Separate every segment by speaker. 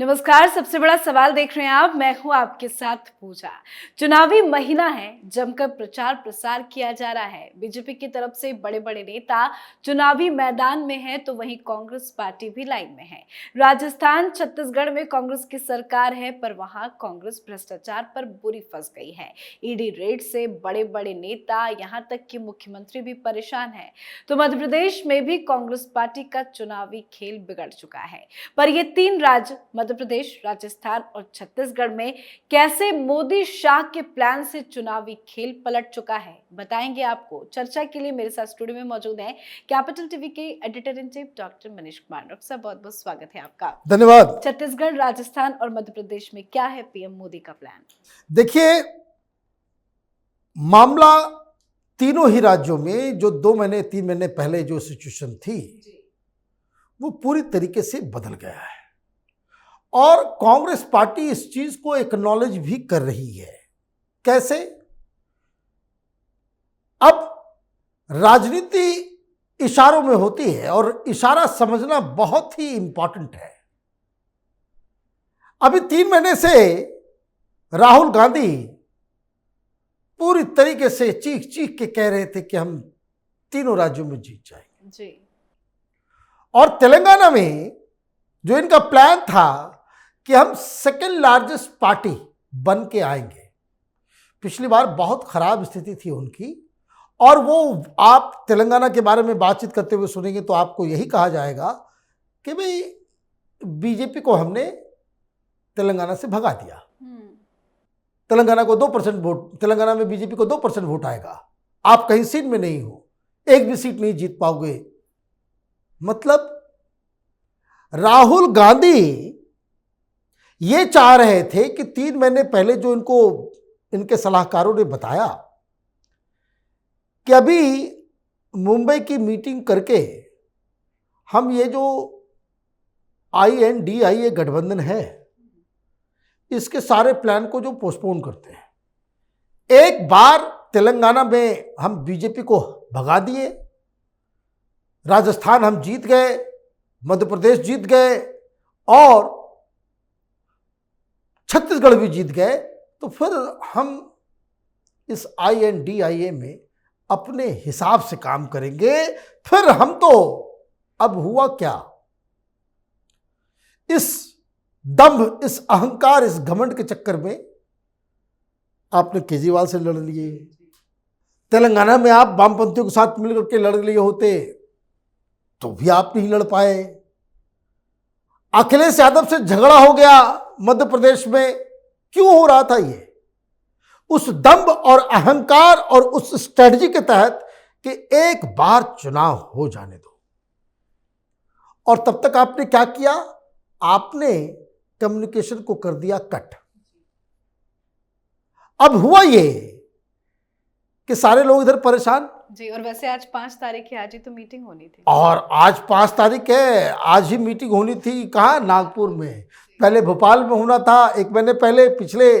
Speaker 1: नमस्कार। सबसे बड़ा सवाल देख रहे हैं आप, मैं हूं आपके साथ पूजा। चुनावी महीना है, जमकर प्रचार प्रसार किया जा रहा है। बीजेपी की तरफ से बड़े बड़े नेता चुनावी मैदान में हैं, तो वहीं कांग्रेस पार्टी भी लाइन में है। राजस्थान छत्तीसगढ़ में कांग्रेस की सरकार है, पर वहां कांग्रेस भ्रष्टाचार पर बुरी फंस गई है। ईडी रेड से बड़े बड़े नेता, यहां तक कि मुख्यमंत्री भी परेशान है। तो मध्य प्रदेश में भी कांग्रेस पार्टी का चुनावी खेल बिगड़ चुका है। पर ये तीन राज्य मध्य प्रदेश, राजस्थान और छत्तीसगढ़ में कैसे मोदी शाह के प्लान से चुनावी खेल पलट चुका है, बताएंगे आपको। चर्चा के लिए मेरे साथ स्टूडियो में मौजूद हैं कैपिटल टीवी के editor in chief doctor Manish Kumar. Doctor साहब, बहुत बहुत स्वागत है आपका।
Speaker 2: धन्यवाद।
Speaker 1: छत्तीसगढ़, राजस्थान और मध्य प्रदेश में क्या है पीएम मोदी का प्लान?
Speaker 2: देखिए, मामला तीनों ही राज्यों में जो 2-3 महीने पहले जो सिचुएशन थी वो पूरी तरीके से बदल गया है और कांग्रेस पार्टी इस चीज को एक्नॉलेज भी कर रही है। कैसे? अब राजनीति इशारों में होती है और इशारा समझना बहुत ही इंपॉर्टेंट है। अभी 3 महीने से राहुल गांधी पूरी तरीके से चीख चीख के कह रहे थे कि हम तीनों राज्यों में जीत जाएंगे
Speaker 1: जी।
Speaker 2: और तेलंगाना में जो इनका प्लान था कि हम सेकेंड लार्जेस्ट पार्टी बन के आएंगे। पिछली बार बहुत खराब स्थिति थी उनकी और वो आप तेलंगाना के बारे में बातचीत करते हुए सुनेंगे तो आपको यही कहा जाएगा कि भाई बीजेपी को हमने तेलंगाना से भगा दिया। तेलंगाना को 2% वोट, तेलंगाना में बीजेपी को 2% वोट आएगा, आप कहीं सीट में नहीं हो, एक भी सीट नहीं जीत पाओगे। मतलब राहुल गांधी ये चाह रहे थे कि 3 महीने पहले जो इनके सलाहकारों ने बताया कि अभी मुंबई की मीटिंग करके हम ये जो INDIA गठबंधन है इसके सारे प्लान को जो पोस्टपोन करते हैं। एक बार तेलंगाना में हम बीजेपी को भगा दिए, राजस्थान हम जीत गए, मध्य प्रदेश जीत गए और छत्तीसगढ़ भी जीत गए, तो फिर हम इस INDIA में अपने हिसाब से काम करेंगे। फिर हम तो, अब हुआ क्या, इस दंभ, इस अहंकार, इस घमंड के चक्कर में आपने केजरीवाल से लड़ लिए। तेलंगाना में आप वामपंथियों के साथ मिलकर के लड़ लिए होते तो भी आप नहीं लड़ पाए। अखिलेश यादव से झगड़ा हो गया मध्य प्रदेश में। क्यों हो रहा था ये? उस दंभ और अहंकार और उस स्ट्रेटजी के तहत कि एक बार चुनाव हो जाने दो। और तब तक आपने क्या किया? आपने कम्युनिकेशन को कर दिया कट। अब हुआ ये कि सारे लोग इधर परेशान
Speaker 1: जी। और वैसे आज 5 तारीख है, आज ही तो मीटिंग होनी थी।
Speaker 2: और आज 5 तारीख है, आज ही मीटिंग होनी थी। कहाँ? नागपुर में। पहले भोपाल में होना था 1 महीने पहले, पिछले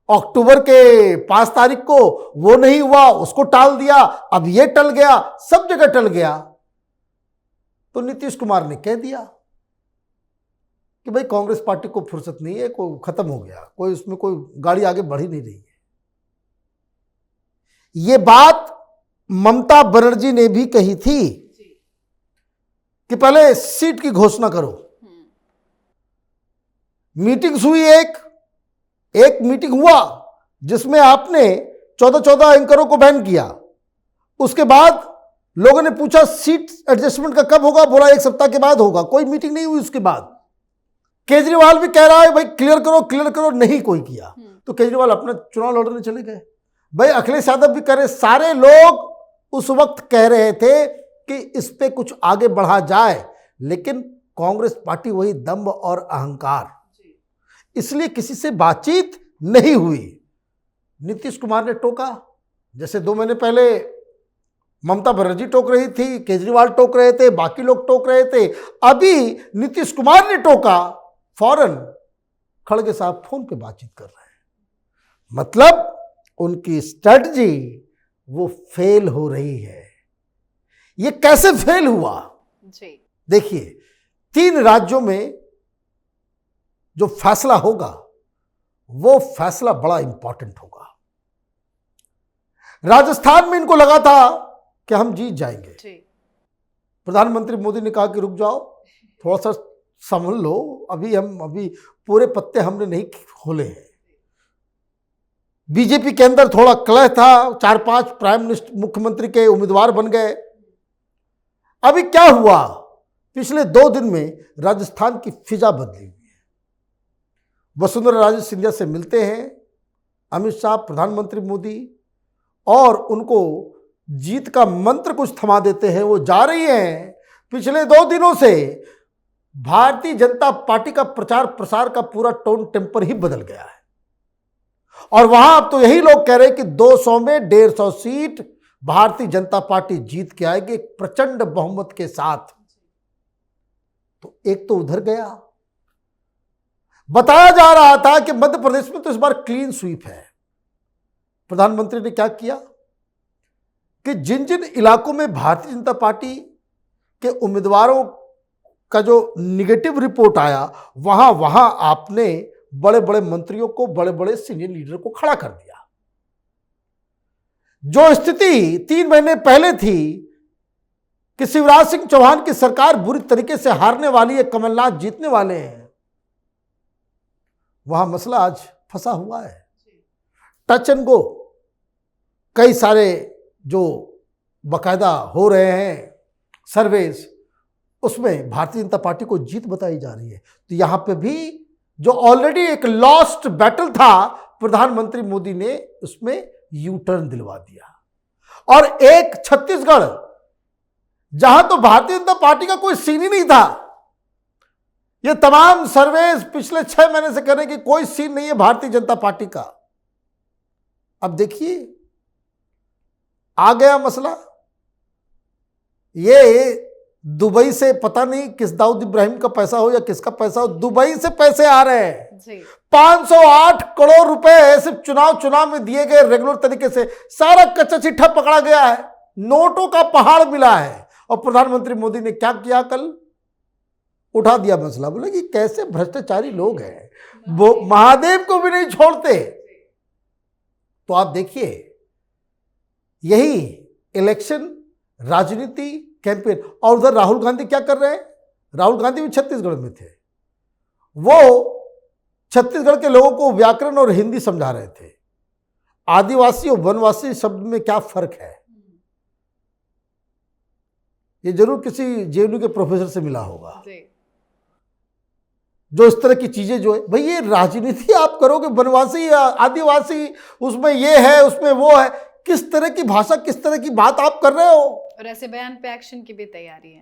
Speaker 2: अक्टूबर के 5 तारीख को। वो नहीं हुआ, उसको टाल दिया, अब ये टल गया, सब जगह टल गया। तो नीतीश कुमार ने कह दिया कि भाई कांग्रेस पार्टी को फुर्सत नहीं है, कोई खत्म हो गया, कोई उसमें कोई गाड़ी आगे बढ़ ही नहीं रही है। ये बात ममता बनर्जी ने भी कही थी कि पहले सीट की घोषणा करो। मीटिंग्स हुई, एक मीटिंग हुआ जिसमें आपने 14 एंकरों को बैन किया। उसके बाद लोगों ने पूछा सीट एडजस्टमेंट का कब होगा, बोला 1 सप्ताह के बाद होगा। कोई मीटिंग नहीं हुई। उसके बाद केजरीवाल भी कह रहा है भाई क्लियर करो, नहीं कोई किया। तो केजरीवाल अपना चुनाव लड़ने चले गए। भाई अखिलेश यादव भी कह रहे, सारे लोग उस वक्त कह रहे थे कि इस पे कुछ आगे बढ़ा जाए, लेकिन कांग्रेस पार्टी वही दंभ और अहंकार, इसलिए किसी से बातचीत नहीं हुई। नीतीश कुमार ने टोका, जैसे 2 महीने पहले ममता बनर्जी टोक रही थी, केजरीवाल टोक रहे थे, बाकी लोग टोक रहे थे। अभी नीतीश कुमार ने टोका, फौरन खड़गे साहब फोन पे बातचीत कर रहे हैं। मतलब उनकी स्ट्रेटजी वो फेल हो रही है। ये कैसे फेल हुआ जी? देखिए, 3 राज्यों में जो फैसला होगा वो फैसला बड़ा इंपॉर्टेंट होगा। राजस्थान में इनको लगा था कि हम जीत जाएंगे। प्रधानमंत्री मोदी ने कहा कि रुक जाओ, थोड़ा सा संभल लो, अभी पूरे पत्ते हमने नहीं खोले हैं। बीजेपी के अंदर थोड़ा कलह था, 4-5 प्राइम मिनिस्टर मुख्यमंत्री के उम्मीदवार बन गए। अभी क्या हुआ, पिछले 2 दिन में राजस्थान की फिजा बदली हुई है। वसुंधरा राजे सिंधिया से मिलते हैं अमित शाह, प्रधानमंत्री मोदी, और उनको जीत का मंत्र कुछ थमा देते हैं। वो जा रही हैं। पिछले 2 दिनों से भारतीय जनता पार्टी का प्रचार प्रसार का पूरा टोन टेम्पर ही बदल गया है, और वहां अब तो यही लोग कह रहे हैं कि 200 में 150 सीट भारतीय जनता पार्टी जीत के आएगी एक प्रचंड बहुमत के साथ। तो एक तो उधर गया। बताया जा रहा था कि मध्य प्रदेश में तो इस बार क्लीन स्वीप है। प्रधानमंत्री ने क्या किया कि जिन जिन इलाकों में भारतीय जनता पार्टी के उम्मीदवारों का जो निगेटिव रिपोर्ट आया, वहां वहां आपने बड़े बड़े मंत्रियों को, बड़े बड़े सीनियर लीडर को खड़ा कर दिया। जो स्थिति 3 महीने पहले थी कि शिवराज सिंह चौहान की सरकार बुरी तरीके से हारने वाली है, कमलनाथ जीतने वाले हैं, वहां मसला आज फंसा हुआ है। टच एंड गो, कई सारे जो बकायदा हो रहे हैं सर्वेस, उसमें भारतीय जनता पार्टी को जीत बताई जा रही है। तो यहां पे भी जो ऑलरेडी एक लॉस्ट बैटल था, प्रधानमंत्री मोदी ने उसमें यू टर्न दिलवा दिया। और एक छत्तीसगढ़, जहां तो भारतीय जनता पार्टी का कोई सीन ही नहीं था। ये तमाम सर्वे पिछले 6 महीने से कह रहे हैं कि कोई सीन नहीं है भारतीय जनता पार्टी का। अब देखिए आ गया मसला। ये दुबई से पता नहीं किस दाऊद इब्राहिम का पैसा हो या किसका पैसा हो, दुबई से पैसे आ रहे हैं जी। 508 करोड़ रुपए सिर्फ चुनाव में दिए गए रेगुलर तरीके से। सारा कच्चा चिट्ठा पकड़ा गया है, नोटों का पहाड़ मिला है। और प्रधानमंत्री मोदी ने क्या किया, कल उठा दिया मसला। बोले कि कैसे भ्रष्टाचारी लोग हैं, वो महादेव को भी नहीं छोड़ते। तो आप देखिए, यही इलेक्शन राजनीति कैंपेन। और उधर राहुल गांधी क्या कर रहे हैं, राहुल गांधी भी छत्तीसगढ़ में थे। वो छत्तीसगढ़ के लोगों को व्याकरण और हिंदी समझा रहे थे। आदिवासी और वनवासी शब्द में क्या फर्क है, ये जरूर किसी जेएनयू के प्रोफेसर से मिला होगा। जो इस तरह की चीजें जो है, भाई ये राजनीति आप करोगे, वनवासी आदिवासी उसमें ये है उसमें वो है, किस तरह की भाषा, किस तरह की बात आप कर रहे हो।
Speaker 1: और ऐसे बयान पे एक्शन की भी तैयारी है।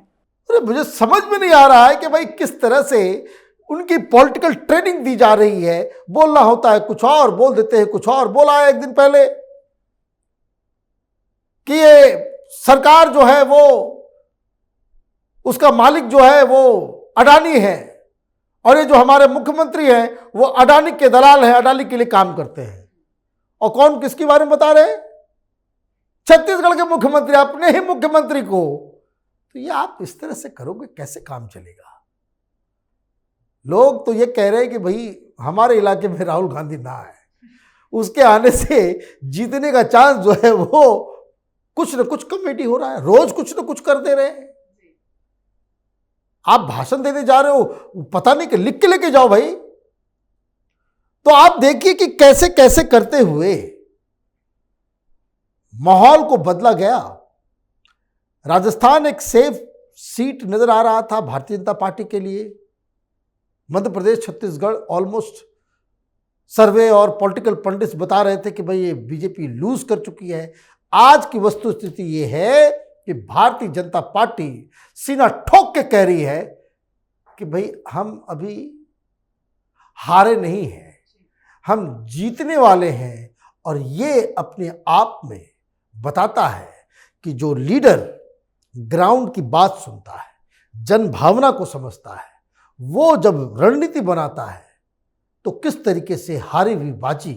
Speaker 2: अरे मुझे समझ में नहीं आ रहा है कि भाई किस तरह से उनकी पॉलिटिकल ट्रेनिंग दी जा रही है। बोलना होता है कुछ और, बोल देते हैं कुछ और। बोला है एक दिन पहले कि ये सरकार जो है वो, उसका मालिक जो है वो अडानी है, और ये जो हमारे मुख्यमंत्री हैं वो अडानी के दलाल हैं, अडानी के लिए काम करते हैं। और कौन किसके बारे में बता रहे हैं, छत्तीसगढ़ के मुख्यमंत्री, अपने ही मुख्यमंत्री को। तो ये आप इस तरह से करोगे, कैसे काम चलेगा। लोग तो ये कह रहे हैं कि भाई हमारे इलाके में राहुल गांधी ना आए, उसके आने से जीतने का चांस जो है वो कुछ न कुछ कमेटी हो रहा है, रोज कुछ न कुछ कर दे रहे हैं। आप भाषण देने जा रहे हो, पता नहीं कि लिख के लेके जाओ भाई। तो आप देखिए कि कैसे कैसे करते हुए माहौल को बदला गया। राजस्थान एक सेफ सीट नजर आ रहा था भारतीय जनता पार्टी के लिए। मध्य प्रदेश, छत्तीसगढ़ ऑलमोस्ट सर्वे और पॉलिटिकल पंडित्स बता रहे थे कि भाई ये बीजेपी लूज कर चुकी है। आज की वस्तुस्थिति ये है कि भारतीय जनता पार्टी सीना ठोक के कह रही है कि भाई हम अभी हारे नहीं हैं, हम जीतने वाले हैं। और ये अपने आप में बताता है कि जो लीडर ग्राउंड की बात सुनता है, जन भावना को समझता है, वो जब रणनीति बनाता है तो किस तरीके से हारी हुई बाजी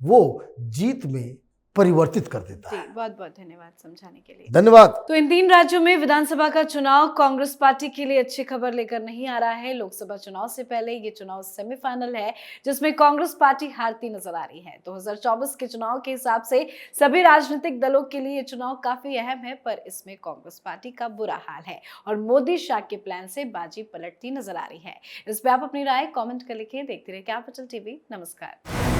Speaker 2: वो जीत में परिवर्तित कर देता
Speaker 1: जी,
Speaker 2: है।
Speaker 1: बहुत बहुत धन्यवाद समझाने के लिए।
Speaker 2: धन्यवाद।
Speaker 1: तो इन 3 राज्यों में विधानसभा का चुनाव कांग्रेस पार्टी के लिए अच्छी खबर लेकर नहीं आ रहा है। लोकसभा चुनाव से पहले ये चुनाव सेमीफाइनल है, जिसमें कांग्रेस पार्टी हारती नजर आ रही है। 2024 के चुनाव के हिसाब से सभी राजनीतिक दलों के लिए ये चुनाव काफी अहम है, पर इसमें कांग्रेस पार्टी का बुरा हाल है और मोदी शाह के प्लान से बाजी पलटती नजर आ रही है। इस पर आप अपनी राय कॉमेंट कर लिखिए। देखते रहिए कैपिटल टीवी। नमस्कार।